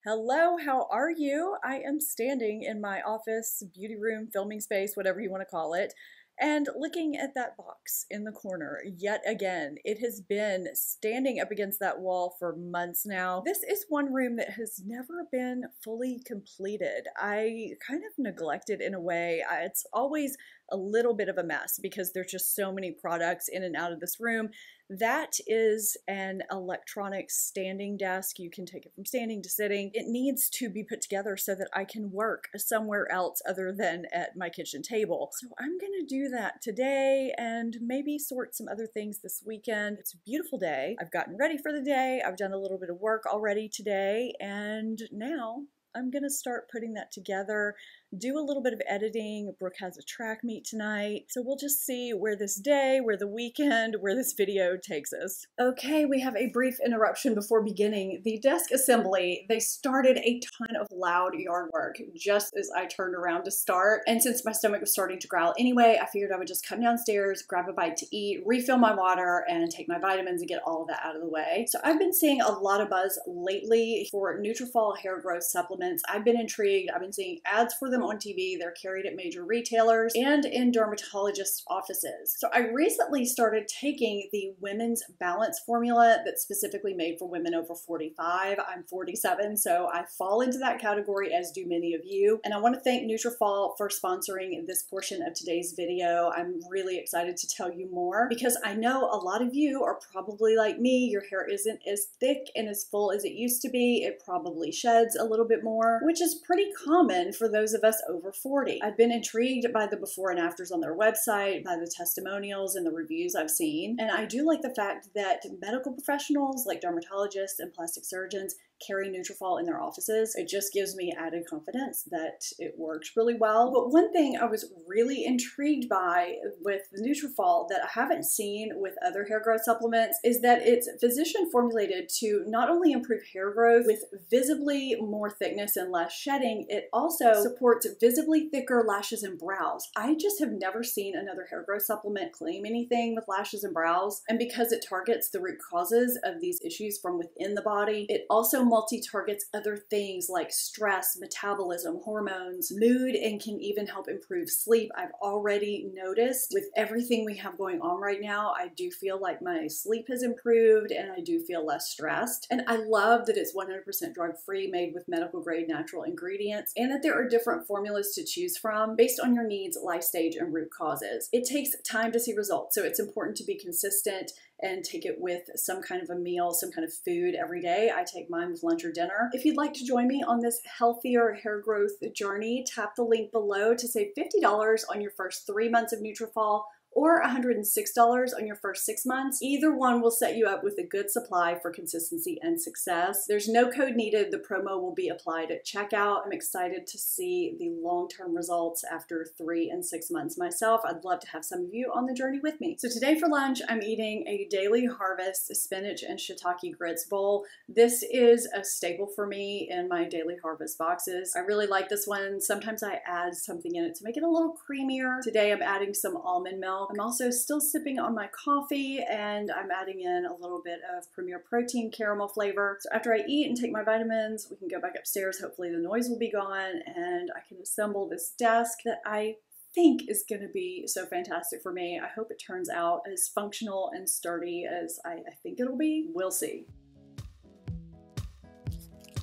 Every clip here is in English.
Hello, how are you? I am standing in my office, beauty room, filming space, whatever you want to call it, and looking at that box in the corner yet again. It has been standing up against that wall for months now. This is one room that has never been fully completed. I kind of neglect it in a way. It's always a little bit of a mess because there's just so many products in and out of this room. That is an electronic standing desk. You can take it from standing to sitting. It needs to be put together so that I can work somewhere else other than at my kitchen table. So I'm gonna do that today and maybe sort some other things this weekend. It's a beautiful day. I've gotten ready for the day. I've done a little bit of work already today, and now I'm gonna start putting that together, do a little bit of editing. Brooke has a track meet tonight, so we'll just see where this day, where the weekend, where this video takes us. Okay, we have a brief interruption before beginning the desk assembly. They started a ton of loud yard work just as I turned around to start, and since my stomach was starting to growl anyway, I figured I would just come downstairs, grab a bite to eat, refill my water, and take my vitamins and get all of that out of the way. So I've been seeing a lot of buzz lately for Nutrafol hair growth supplements. I've been intrigued. I've been seeing ads for them on TV. They're carried at major retailers and in dermatologist offices. So I recently started taking the Women's Balance formula that's specifically made for women over 45. I'm 47, so I fall into that category, as do many of you. And I want to thank Nutrafol for sponsoring this portion of today's video. I'm really excited to tell you more because I know a lot of you are probably like me. Your hair isn't as thick and as full as it used to be. It probably sheds a little bit more, which is pretty common for those of us over 40. I've been intrigued by the before and afters on their website, by the testimonials and the reviews I've seen, and I do like the fact that medical professionals like dermatologists and plastic surgeons carry Nutrafol in their offices. It just gives me added confidence that it works really well. But one thing I was really intrigued by with the Nutrafol that I haven't seen with other hair growth supplements is that it's physician formulated to not only improve hair growth with visibly more thickness and less shedding, it also supports visibly thicker lashes and brows. I just have never seen another hair growth supplement claim anything with lashes and brows. And because it targets the root causes of these issues from within the body, it also multi-targets other things like stress, metabolism, hormones, mood, and can even help improve sleep. I've already noticed with everything we have going on right now, I do feel like my sleep has improved and I do feel less stressed. And I love that it's 100% drug-free, made with medical grade natural ingredients, and that there are different formulas to choose from based on your needs, life stage, and root causes. It takes time to see results, so it's important to be consistent and take it with some kind of a meal, some kind of food every day. I take mine with lunch or dinner. If you'd like to join me on this healthier hair growth journey, tap the link below to save $50 on your first 3 months of Nutrafol, or $106 on your first 6 months. Either one will set you up with a good supply for consistency and success. There's no code needed. The promo will be applied at checkout. I'm excited to see the long-term results after 3 and 6 months myself. I'd love to have some of you on the journey with me. So today for lunch, I'm eating a Daily Harvest spinach and shiitake grits bowl. This is a staple for me in my Daily Harvest boxes. I really like this one. Sometimes I add something in it to make it a little creamier. Today I'm adding some almond milk. I'm also still sipping on my coffee, and I'm adding in a little bit of Premier Protein caramel flavor. So after I eat and take my vitamins, we can go back upstairs. Hopefully the noise will be gone and I can assemble this desk that I think is going to be so fantastic for me. I hope it turns out as functional and sturdy as I think it'll be. We'll see.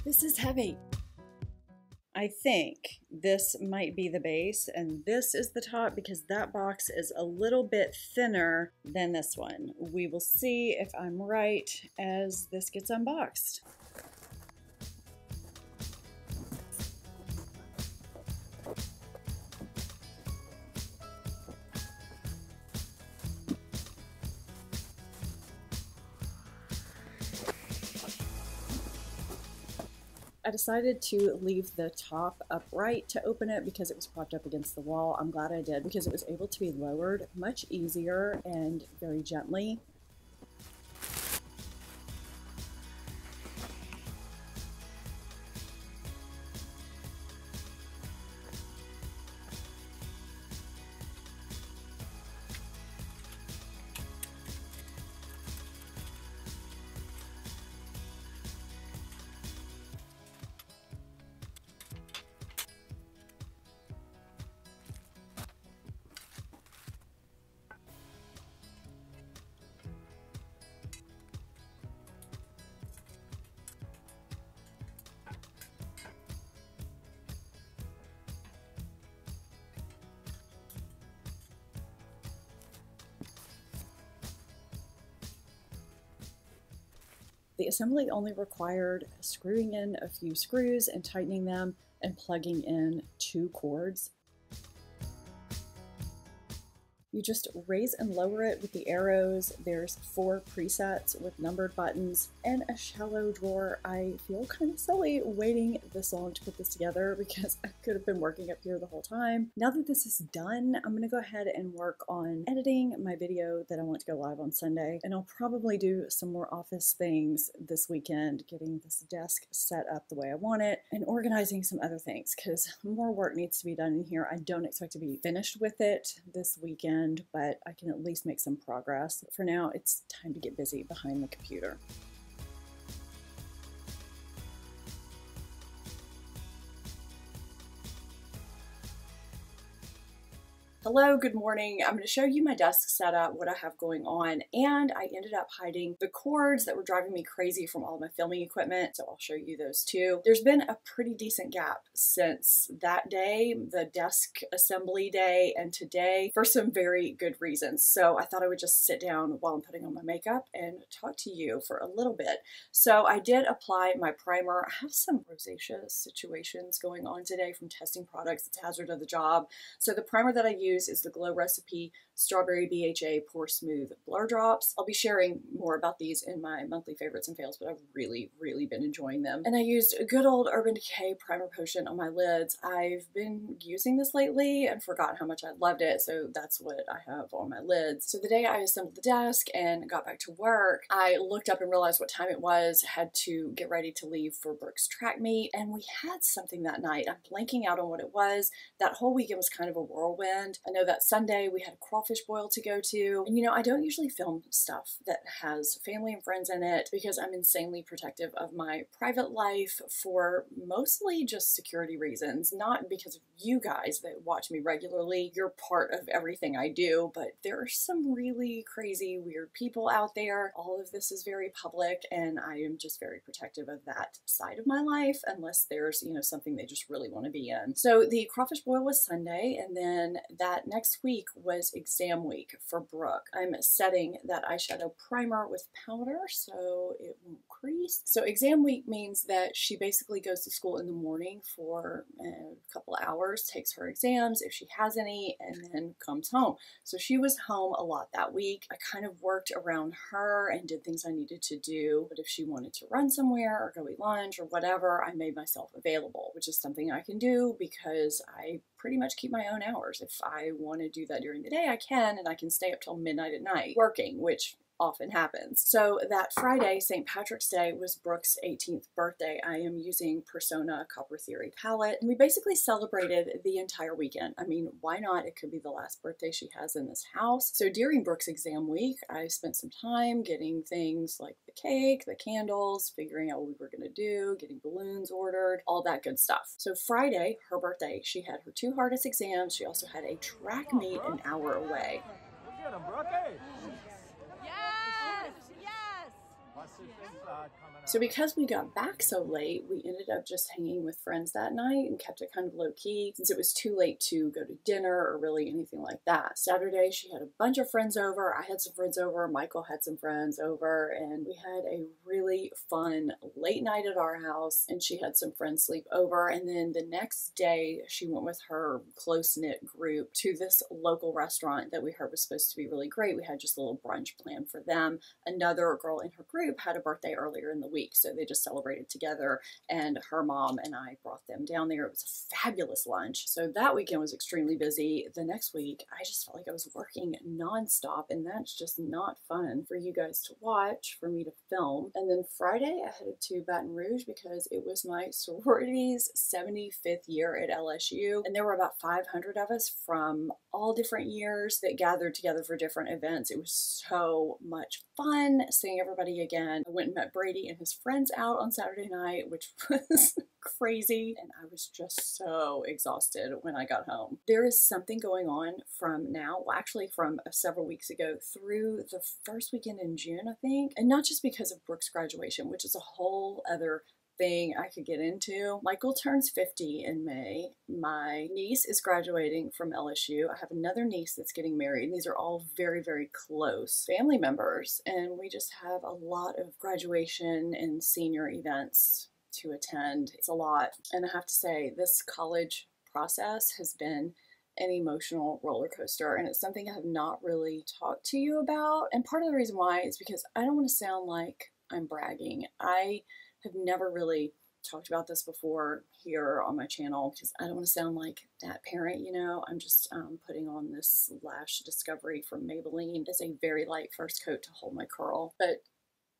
This is heavy. I think this might be the base and this is the top because that box is a little bit thinner than this one. We will see if I'm right as this gets unboxed. I decided to leave the top upright to open it because it was propped up against the wall. I'm glad I did because it was able to be lowered much easier and very gently. The assembly only required screwing in a few screws and tightening them and plugging in 2 cords. You just raise and lower it with the arrows. There's 4 presets with numbered buttons and a shallow drawer. I feel kind of silly waiting this long to put this together because I could have been working up here the whole time. Now that this is done, I'm gonna go ahead and work on editing my video that I want to go live on Sunday. And I'll probably do some more office things this weekend, getting this desk set up the way I want it and organizing some other things because more work needs to be done in here. I don't expect to be finished with it this weekend, but I can at least make some progress. For now, it's time to get busy behind the computer. Hello, good morning. I'm going to show you my desk setup, what I have going on, and I ended up hiding the cords that were driving me crazy from all my filming equipment, so I'll show you those too. There's been a pretty decent gap since that day, the desk assembly day, and today for some very good reasons. So I thought I would just sit down while I'm putting on my makeup and talk to you for a little bit. So I did apply my primer. I have some rosacea situations going on today from testing products. It's a hazard of the job. So the primer that I use is the Glow Recipe Strawberry BHA Pore Smooth Blur Drops. I'll be sharing more about these in my monthly favorites and fails, but I've really been enjoying them. And I used a good old Urban Decay Primer Potion on my lids. I've been using this lately and forgot how much I loved it, so that's what I have on my lids. So the day I assembled the desk and got back to work, I looked up and realized what time it was, had to get ready to leave for Brooke's track meet, and we had something that night. I'm blanking out on what it was. That whole weekend was kind of a whirlwind. I know that Sunday we had a crawfish boil to go to, and you know, I don't usually film stuff that has family and friends in it because I'm insanely protective of my private life for mostly just security reasons, not because of you guys that watch me regularly. You're part of everything I do, but there are some really crazy, weird people out there. All of this is very public, and I am just very protective of that side of my life unless there's, you know, something they just really want to be in. So the crawfish boil was Sunday, and then that next week was exam week for Brooke. I'm setting that eyeshadow primer with powder so it won't crease. So exam week means that she basically goes to school in the morning for a couple hours, takes her exams if she has any, and then comes home. So she was home a lot that week. I kind of worked around her and did things I needed to do, but if she wanted to run somewhere or go eat lunch or whatever, I made myself available, which is something I can do because I pretty much keep my own hours. If I want to do that during the day, I can, and I can stay up till midnight at night working, which often happens. So that Friday, St. Patrick's Day, was Brooke's 18th birthday. I am using Persona Copper Theory palette, and we basically celebrated the entire weekend. I mean, why not? It could be the last birthday she has in this house. So during Brooke's exam week, I spent some time getting things like the cake, the candles, figuring out what we were gonna do, getting balloons ordered, all that good stuff. So Friday, her birthday, she had her 2 hardest exams. She also had a track meet an hour away. So because we got back so late, we ended up just hanging with friends that night and kept it kind of low key since it was too late to go to dinner or really anything like that. Saturday, she had a bunch of friends over. I had some friends over. Michael had some friends over, and we had a really fun late night at our house, and she had some friends sleep over. And then the next day, she went with her close-knit group to this local restaurant that we heard was supposed to be really great. We had just a little brunch planned for them. Another girl in her group had a birthday earlier in the week, so they just celebrated together, and her mom and I brought them down there. It was a fabulous lunch. So that weekend was extremely busy. The next week, I just felt like I was working nonstop, and that's just not fun for you guys to watch, for me to film. And then Friday, I headed to Baton Rouge because it was my sorority's 75th year at LSU, and there were about 500 of us from all different years that gathered together for different events. It was so much fun seeing everybody again. I went and met Brady and his friends out on Saturday night, which was crazy, and I was just so exhausted when I got home. There is something going on from now, well, actually from several weeks ago through the first weekend in June, I think, and not just because of Brooke's graduation, which is a whole other thing I could get into. Michael turns 50 in May. My niece is graduating from LSU. I have another niece that's getting married. These are all very, very close family members, and we just have a lot of graduation and senior events to attend. It's a lot, and I have to say, this college process has been an emotional roller coaster, and it's something I have not really talked to you about. And part of the reason why is because I don't want to sound like I'm bragging. I have never really talked about this before here on my channel because I don't want to sound like that parent, you know. I'm just putting on this lash discovery from Maybelline. It's a very light first coat to hold my curl, but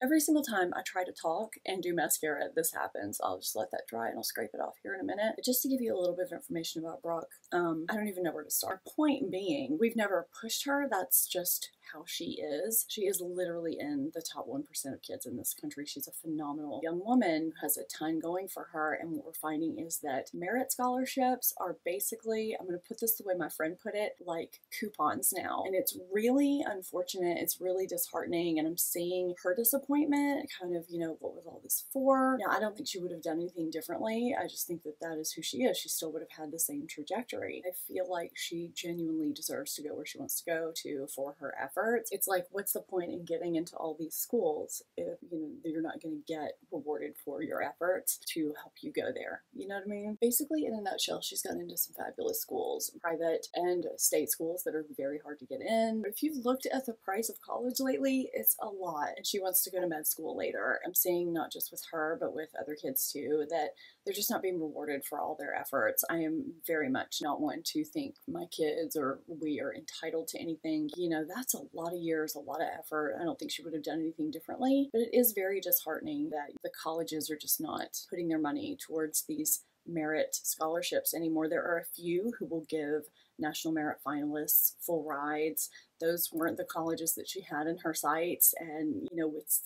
every single time I try to talk and do mascara, this happens. I'll just let that dry and I'll scrape it off here in a minute. But just to give you a little bit of information about Brooke, I don't even know where to start. Point being, we've never pushed her. That's just how she is. She is literally in the top 1% of kids in this country. She's a phenomenal young woman, has a ton going for her, and what we're finding is that merit scholarships are basically, I'm going to put this the way my friend put it, like coupons now. And it's really unfortunate. It's really disheartening, and I'm seeing her disappointment, kind of, you know, what was all this for? Now, I don't think she would have done anything differently. I just think that that is who she is. She still would have had the same trajectory. I feel like she genuinely deserves to go where she wants to go to for her efforts. It's like, what's the point in getting into all these schools if, you know, you're not going to get rewarded for your efforts to help you go there? You know what I mean? Basically, in a nutshell, she's gotten into some fabulous schools, private and state schools that are very hard to get in. But if you've looked at the price of college lately, it's a lot. And she wants to go to med school later. I'm seeing not just with her, but with other kids too, that they're just not being rewarded for all their efforts. I am very much not one to think my kids or we are entitled to anything. You know, that's a lot of years, a lot of effort. I don't think she would have done anything differently, but it is very disheartening that the colleges are just not putting their money towards these merit scholarships anymore. There are a few who will give national merit finalists full rides. Those weren't the colleges that she had in her sights, and you know, with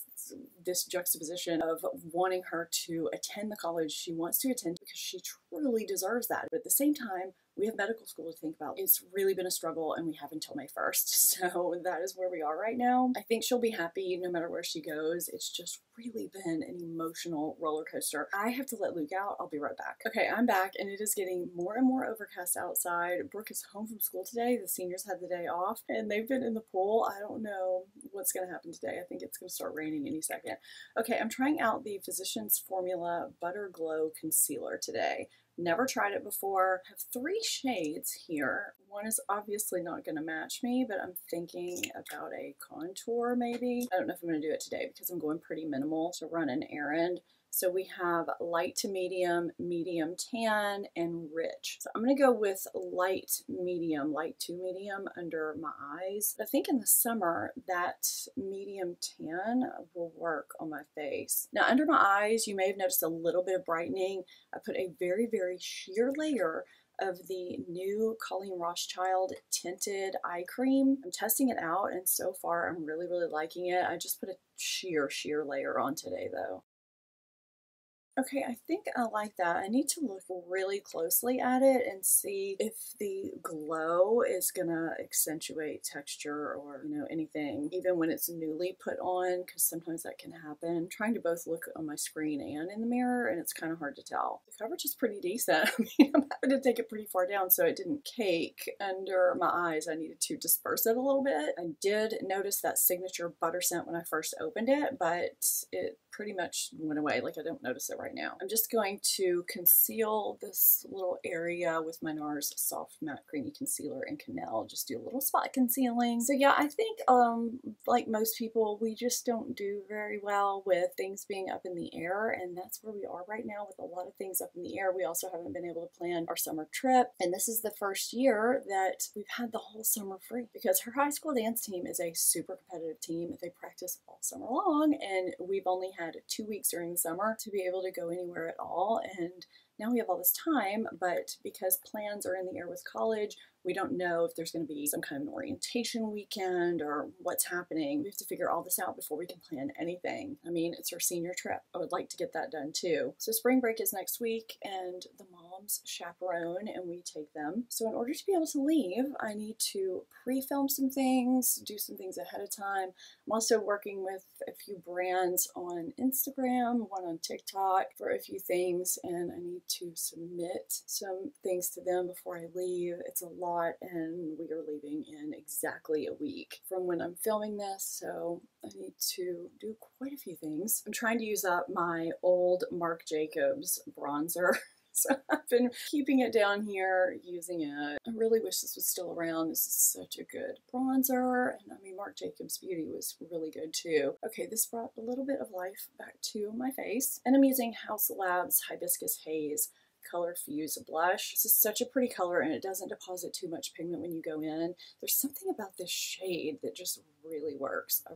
this juxtaposition of wanting her to attend the college she wants to attend because she truly deserves that. But at the same time, we have medical school to think about. It's really been a struggle, and we have until May 1st. So that is where we are right now. I think she'll be happy no matter where she goes. It's just really been an emotional roller coaster. I have to let Luke out. I'll be right back. Okay, I'm back, and it is getting more and more overcast outside. Brooke is home from school today. The seniors had the day off, and they've been in the pool. I don't know what's going to happen today. I think it's going to start raining any second. Okay, I'm trying out the Physicians Formula Butter Glow Concealer today. Never tried it before. I have 3 shades here. One is obviously not going to match me, but I'm thinking about a contour maybe. I don't know if I'm going to do it today because I'm going pretty minimal to run an errand. So we have light to medium, medium tan, and rich. So I'm going to go with light to medium under my eyes. I think in the summer that medium tan will work on my face. Now under my eyes, you may have noticed a little bit of brightening. I put a very, very sheer layer of the new Colleen Rothschild tinted eye cream. I'm testing it out, and so far I'm really, really liking it. I just put a sheer layer on today though. Okay, I think I like that. I need to look really closely at it and see if the glow is gonna accentuate texture or, you know, anything, even when it's newly put on, because sometimes that can happen. I'm trying to both look on my screen and in the mirror, and it's kind of hard to tell. The coverage is pretty decent. I mean, I'm having to take it pretty far down so it didn't cake under my eyes. I needed to disperse it a little bit. I did notice that signature butter scent when I first opened it, but it pretty much went away. Like, I don't notice it right now. I'm just going to conceal this little area with my NARS Soft Matte Creamy Concealer in Canal. Just do a little spot concealing. So yeah, I think like most people, we just don't do very well with things being up in the air, and that's where we are right now with a lot of things up in the air. We also haven't been able to plan our summer trip, and this is the first year that we've had the whole summer free because her high school dance team is a super competitive team. They practice all summer long, and we've only had 2 weeks during the summer to be able to go anywhere at all, and now we have all this time, but because plans are in the air with college, We don't know if there's going to be some kind of an orientation weekend or what's happening. We have to figure all this out before we can plan anything. I mean, it's our senior trip. I would like to get that done too. So spring break is next week and the moms chaperone and we take them. So in order to be able to leave, I need to pre-film some things, do some things ahead of time. I'm also working with a few brands on Instagram, one on TikTok for a few things, and I need to submit some things to them before I leave. It's a lot, and we are leaving in exactly a week from when I'm filming this, so I need to do quite a few things. I'm trying to use up my old Marc Jacobs bronzer. So I've been keeping it down here, using it. I really wish this was still around. This is such a good bronzer. And I mean, Marc Jacobs Beauty was really good too. Okay, this brought a little bit of life back to my face. And I'm using House Labs Hibiscus Haze Color Fuse Blush. This is such a pretty color and it doesn't deposit too much pigment when you go in. There's something about this shade that just really works. I'm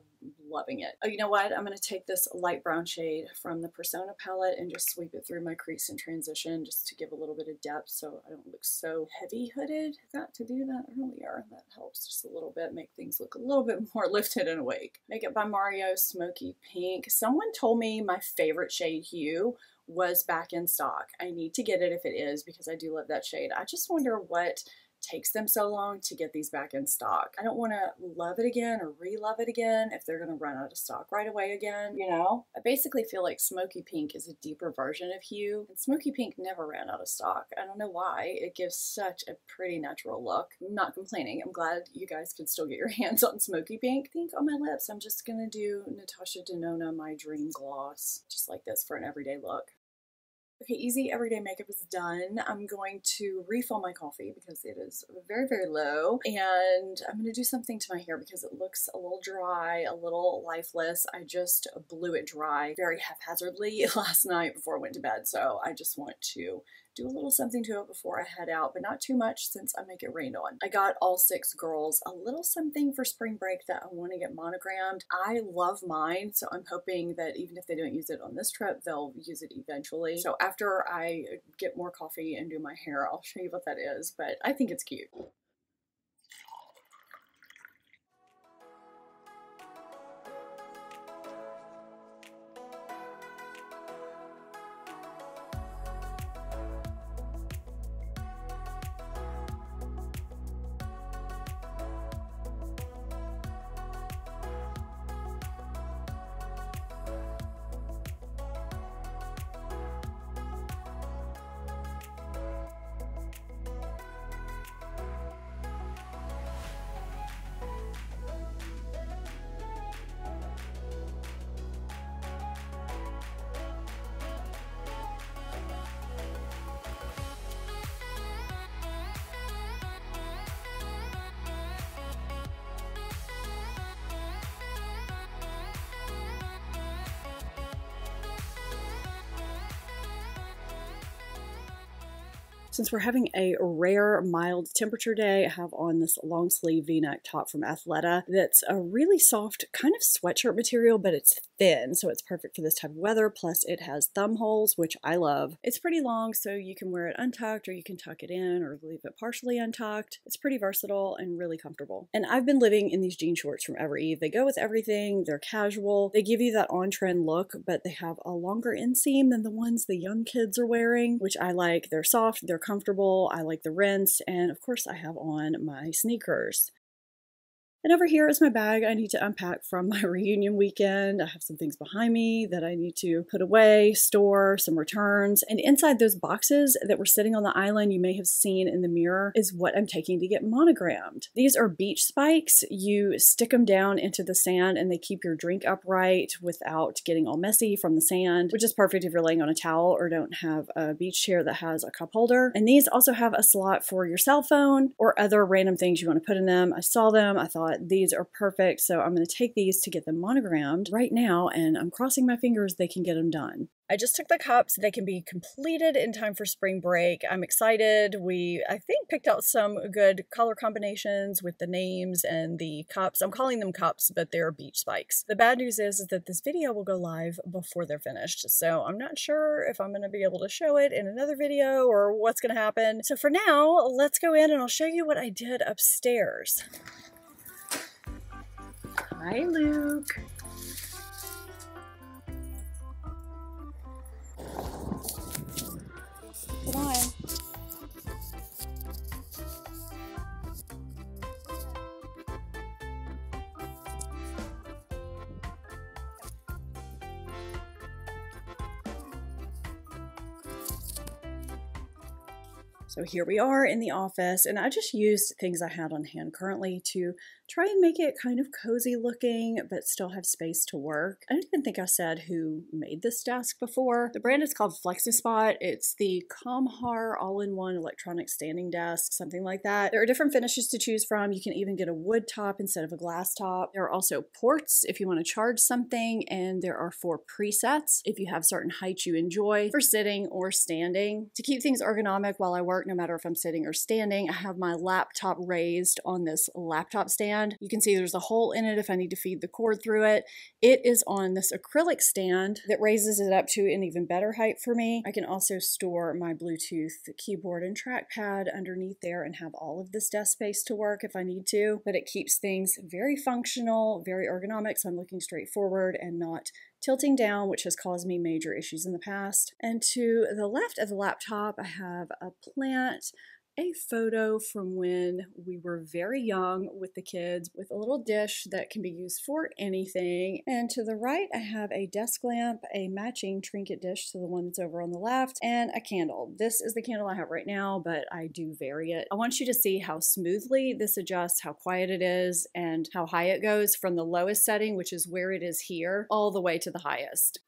loving it. Oh, you know what? I'm going to take this light brown shade from the Persona palette and just sweep it through my crease and transition just to give a little bit of depth so I don't look so heavy-hooded. I forgot to do that earlier. That helps just a little bit, make things look a little bit more lifted and awake. Makeup by Mario Smoky Pink. Someone told me my favorite shade hue was back in stock. I need to get it if it is because I do love that shade. I just wonder what takes them so long to get these back in stock. I don't want to love it again or re-love it again if they're going to run out of stock right away again, you know? I basically feel like Smoky Pink is a deeper version of hue, and Smoky Pink never ran out of stock. I don't know why. It gives such a pretty natural look. I'm not complaining. I'm glad you guys can still get your hands on Smoky Pink. I think on my lips, I'm just going to do Natasha Denona My Dream Gloss, just like this for an everyday look. Okay, easy everyday makeup is done. I'm going to refill my coffee because it is very, very low. And I'm going to do something to my hair because it looks a little dry, a little lifeless. I just blew it dry very haphazardly last night before I went to bed. So I just want to do a little something to it before I head out, but not too much since I make it rain on. I got all 6 girls a little something for spring break that I want to get monogrammed. I love mine, so I'm hoping that even if they don't use it on this trip, they'll use it eventually. So after I get more coffee and do my hair, I'll show you what that is, but I think it's cute. Since we're having a rare mild temperature day, I have on this long sleeve v-neck top from Athleta that's a really soft kind of sweatshirt material, but it's thin, so it's perfect for this type of weather. Plus it has thumb holes, which I love. It's pretty long, so you can wear it untucked or you can tuck it in or leave it partially untucked. It's pretty versatile and really comfortable. And I've been living in these jean shorts from Ever Eve. They go with everything. They're casual. They give you that on-trend look, but they have a longer inseam than the ones the young kids are wearing, which I like. They're soft, they're comfortable, I like the rinse, and of course I have on my sneakers. And over here is my bag I need to unpack from my reunion weekend. I have some things behind me that I need to put away, store, some returns. And inside those boxes that were sitting on the island you may have seen in the mirror is what I'm taking to get monogrammed. These are beach spikes. You stick them down into the sand and they keep your drink upright without getting all messy from the sand, which is perfect if you're laying on a towel or don't have a beach chair that has a cup holder. And these also have a slot for your cell phone or other random things you want to put in them. I saw them. I thought thought these are perfect, so I'm going to take these to get them monogrammed right now, and I'm crossing my fingers they can get them done. I just took the cups. They can be completed in time for spring break. I'm excited. We, I think, picked out some good color combinations with the names and the cups. I'm calling them cups, but they're beach spikes. The bad news is that this video will go live before they're finished, so I'm not sure if I'm going to be able to show it in another video or what's going to happen. So for now, let's go in and I'll show you what I did upstairs. Hi, Luke. Come on. So here we are in the office, and I just used things I had on hand currently to try and make it kind of cozy looking, but still have space to work. I don't even think I said who made this desk before. The brand is called FlexiSpot. It's the Comhar all-in-one electronic standing desk, something like that. There are different finishes to choose from. You can even get a wood top instead of a glass top. There are also ports if you want to charge something, and there are 4 presets if you have certain heights you enjoy for sitting or standing. To keep things ergonomic while I work, no matter if I'm sitting or standing, I have my laptop raised on this laptop stand. You can see there's a hole in it if I need to feed the cord through it. It is on this acrylic stand that raises it up to an even better height for me. I can also store my Bluetooth keyboard and trackpad underneath there and have all of this desk space to work if I need to, but it keeps things very functional, very ergonomic, so I'm looking straight forward and not tilting down, which has caused me major issues in the past. And to the left of the laptop, I have a plant, a photo from when we were very young with the kids, with a little dish that can be used for anything. And to the right, I have a desk lamp, a matching trinket dish to the one that's over on the left, and a candle. This is the candle I have right now, but I do vary it. I want you to see how smoothly this adjusts, how quiet it is, and how high it goes from the lowest setting, which is where it is here, all the way to the highest.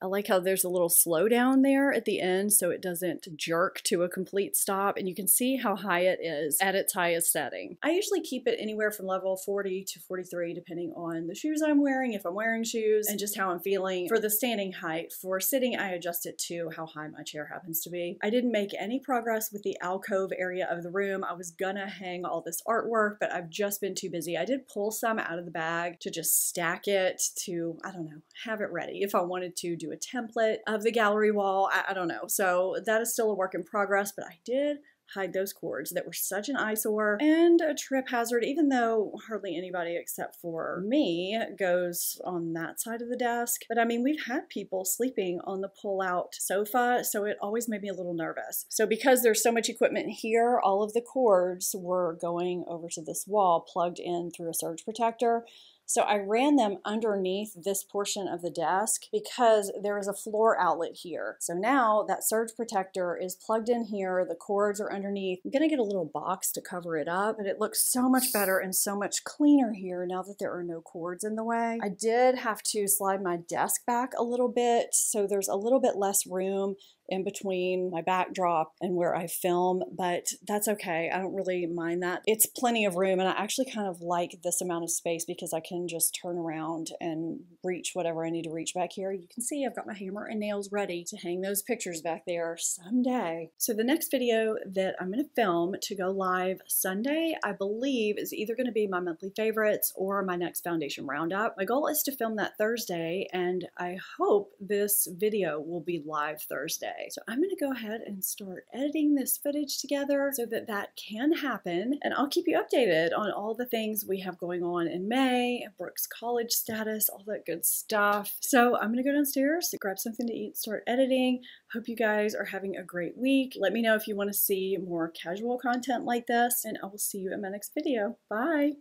I like how there's a little slowdown there at the end so it doesn't jerk to a complete stop, and you can see how high it is at its highest setting. I usually keep it anywhere from level 40 to 43 depending on the shoes I'm wearing, if I'm wearing shoes, and just how I'm feeling. For the standing height, for sitting I adjust it to how high my chair happens to be. I didn't make any progress with the alcove area of the room. I was gonna hang all this artwork, but I've just been too busy. I did pull some out of the bag to just stack it to, I don't know, have it ready if I wanted to do a template of the gallery wall. I don't know. So that is still a work in progress, but I did hide those cords that were such an eyesore and a trip hazard, even though hardly anybody except for me goes on that side of the desk. But I mean, we've had people sleeping on the pull-out sofa, so it always made me a little nervous. So because there's so much equipment here, all of the cords were going over to this wall plugged in through a surge protector. So I ran them underneath this portion of the desk because there is a floor outlet here. So now that surge protector is plugged in here, the cords are underneath. I'm gonna get a little box to cover it up, but it looks so much better and so much cleaner here now that there are no cords in the way. I did have to slide my desk back a little bit, so there's a little bit less room in between my backdrop and where I film, but that's okay. I don't really mind that. It's plenty of room, and I actually kind of like this amount of space because I can just turn around and reach whatever I need to reach back here. You can see I've got my hammer and nails ready to hang those pictures back there someday. So the next video that I'm gonna film to go live Sunday, I believe, is either gonna be my monthly favorites or my next foundation roundup. My goal is to film that Thursday, and I hope this video will be live Thursday. So I'm gonna go ahead and start editing this footage together so that that can happen, and I'll keep you updated on all the things we have going on in May, Brooke's college status, all that good stuff. So I'm gonna go downstairs, grab something to eat, start editing. Hope you guys are having a great week. Let me know if you want to see more casual content like this, and I will see you in my next video. Bye!